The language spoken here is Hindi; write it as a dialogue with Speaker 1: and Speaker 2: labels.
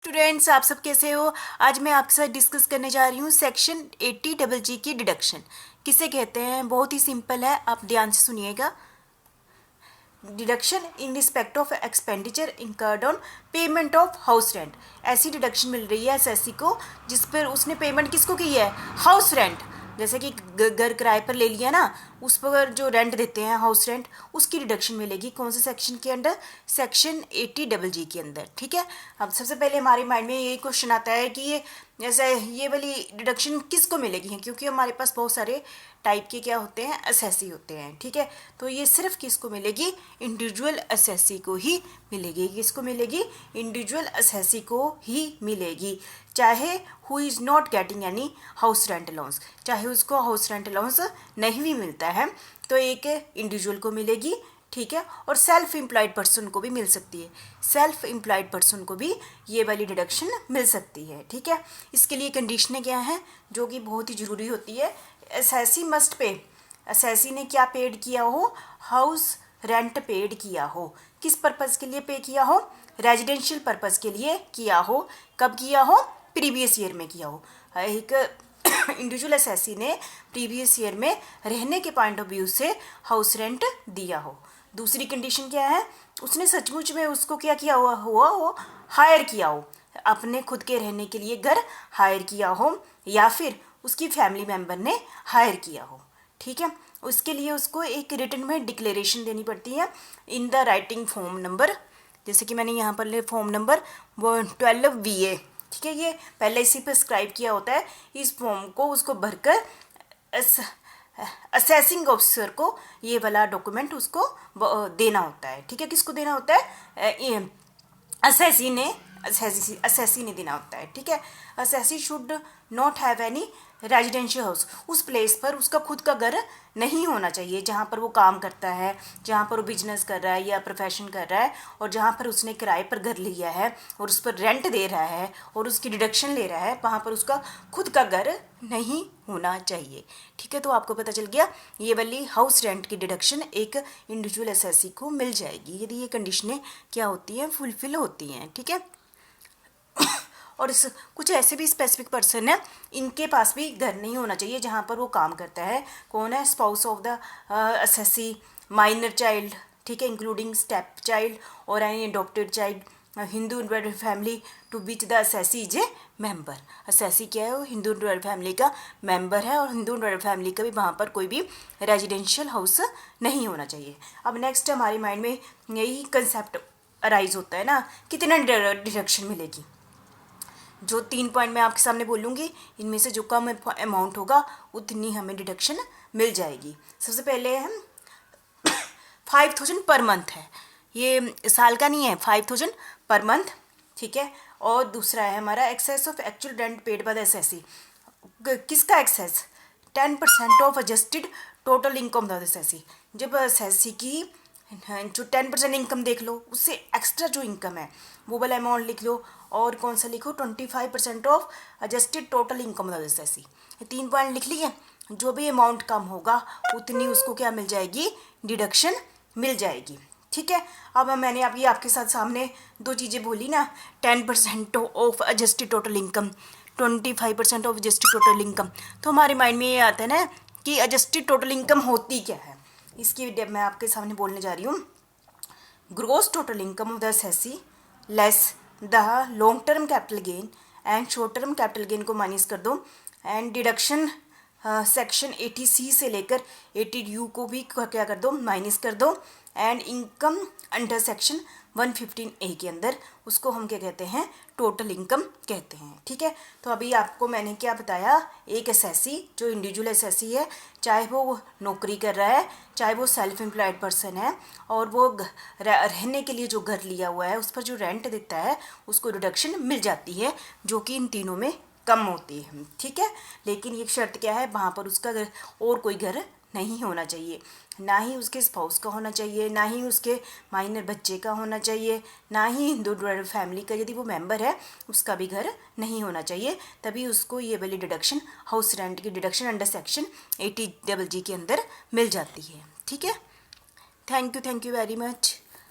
Speaker 1: स्टूडेंट्स, आप सब कैसे हो। आज मैं आपके साथ डिस्कस करने जा रही हूँ सेक्शन 80 डबल जी की डिडक्शन किसे कहते हैं। बहुत ही सिंपल है, आप ध्यान से सुनिएगा। Deduction in respect of expenditure incurred on payment of house rent. ऐसी डिडक्शन मिल रही है एसएससी को जिस पर उसने पेमेंट किसको की है, हाउस रेंट। जैसे कि घर किराए पर ले लिया ना, उस पर जो रेंट देते हैं हाउस रेंट, उसकी डिडक्शन मिलेगी। कौन से सेक्शन के अंडर, सेक्शन 80 डबल जी के अंदर। ठीक है। अब सबसे पहले हमारे माइंड में ये क्वेश्चन आता है कि ये वाली डिडक्शन किसको मिलेगी, क्योंकि हमारे पास बहुत सारे टाइप के क्या होते हैं, एसएससी होते हैं। ठीक है। तो ये सिर्फ किसको मिलेगी, इंडिविजुअल एसएससी को ही मिलेगी। किसको मिलेगी, इंडिविजुअल एसएससी को ही मिलेगी। चाहे who is not getting any house rent allowance, चाहे उसको हाउस रेंट अलाउंस नहीं भी मिलता है तो एक इंडिविजुअल को मिलेगी। ठीक है। और सेल्फ एम्प्लॉयड पर्सन को भी मिल सकती है। सेल्फ एम्प्लॉयड पर्सन को भी ये वाली डिडक्शन मिल सकती है। ठीक है। इसके लिए कंडीशनें क्या हैं जो कि बहुत ही ज़रूरी होती है। एसएससी मस्ट पे, एसएससी ने क्या पेड किया हो, हाउस रेंट पेड किया हो। किस पर्पज़ के लिए पे किया हो, रेजिडेंशियल पर्पज़ के लिए किया हो। कब किया हो, प्रीवियस ईयर में किया हो। एक इंडिविजुअल एसएससी ने प्रीवियस ईयर में रहने के पॉइंट ऑफ व्यू से हाउस रेंट दिया हो। दूसरी कंडीशन क्या है, उसने सचमुच में उसको क्या किया हुआ हो, हायर किया हो, अपने खुद के रहने के लिए घर हायर किया हो, या फिर उसकी फैमिली मेम्बर ने हायर किया हो। ठीक है। उसके लिए उसको एक रिटन में डिक्लेरेशन देनी पड़ती है in the writing form number. जैसे कि मैंने यहाँ पर फॉर्म नंबर 12VA। ठीक है। ये पहले इसी पर स्क्राइब किया होता है। इस फॉर्म को उसको भरकर असेसिंग ऑफिसर को ये वाला डॉक्यूमेंट उसको देना होता है। ठीक है। किसको देना होता है, असेसी ने देना होता है। ठीक है। Assessee should not have any residential house. उस प्लेस पर उसका खुद का घर नहीं होना चाहिए जहाँ पर वो काम करता है, जहाँ पर वो बिजनेस कर रहा है या प्रोफेशन कर रहा है, और जहाँ पर उसने किराए पर घर लिया है और उस पर रेंट दे रहा है और उसकी डिडक्शन ले रहा है, वहाँ पर उसका खुद का घर नहीं होना चाहिए। ठीक है। तो आपको पता चल गया, ये वाली हाउस रेंट की डिडक्शन एक इंडिविजुअल एसएससी को मिल जाएगी यदि ये कंडीशनें क्या होती हैं, फुलफिल होती हैं। ठीक है। और इस कुछ ऐसे भी स्पेसिफिक पर्सन है, इनके पास भी घर नहीं होना चाहिए जहाँ पर वो काम करता है। कौन है, spouse of the SSC, minor child, ठीक है, इंक्लूडिंग स्टेप चाइल्ड और any adopted child, Hindu inverted family to which the SSC is a member. SSC क्या है, वो हिंदू इनवर्टेड फैमिली का मेंबर है, और हिंदू इनवर्टेड फैमिली का भी वहाँ पर कोई भी रेजिडेंशियल हाउस नहीं होना चाहिए। अब नेक्स्ट हमारे माइंड में यही कंसेप्ट अराइज होता है ना, कितना डिडक्शन मिलेगी। जो 3 पॉइंट मैं आपके सामने बोलूँगी, इनमें से जो कम अमाउंट होगा उतनी हमें डिडक्शन मिल जाएगी। सबसे पहले हम 5000 पर मंथ है, ये साल का नहीं है, 5000 पर मंथ। ठीक है। और दूसरा है हमारा excess of actual rent paid by the assessee. किसका excess, 10% of adjusted total income of the assessee. जब एसएससी की जो 10% इनकम देख लो, उससे एक्स्ट्रा जो इनकम है वो वाला अमाउंट लिख लो। और कौन सा लिखो, 25% of adjusted total income of SSC. 3 point लिख लिए। जो भी अमाउंट कम होगा उतनी उसको क्या मिल जाएगी, डिडक्शन मिल जाएगी। ठीक है। अब मैंने अभी आपके साथ सामने 2 चीज़ें बोली ना, 10% of adjusted total income, 25% of adjusted total income. तो हमारे माइंड में ये आता है ना कि एडजस्टेड टोटल इनकम होती क्या है। इसकी मैं आपके सामने बोलने जा रही हूँ। Gross total income of the SSC less the long term capital gain and short term capital gain को माइनस कर दो, एंड डिडक्शन सेक्शन 80C से लेकर 80U को भी क्या कर दो, माइनस कर दो, and income under section 115A के अंदर उसको हम क्या कहते हैं, टोटल इनकम कहते हैं। ठीक है। तो अभी आपको मैंने क्या बताया, एक एसएससी जो इंडिविजुअल एसएससी है, चाहे वो नौकरी कर रहा है, चाहे वो सेल्फ एम्प्लॉयड पर्सन है, और वो रहने के लिए जो घर लिया हुआ है उस पर जो रेंट देता है उसको डिडक्शन मिल जाती है, जो कि इन तीनों में कम होती है। ठीक है। लेकिन ये शर्त क्या है, वहाँ पर उसका घर और कोई घर नहीं होना चाहिए, ना ही उसके स्पाउस का होना चाहिए, ना ही उसके माइनर बच्चे का होना चाहिए, ना ही हिंदू फैमिली का, यदि वो मेंबर है उसका भी घर नहीं होना चाहिए। तभी उसको ये वाली डिडक्शन, हाउस रेंट की डिडक्शन अंडर सेक्शन 80 डबल जी के अंदर मिल जाती है। ठीक है। Thank you very much.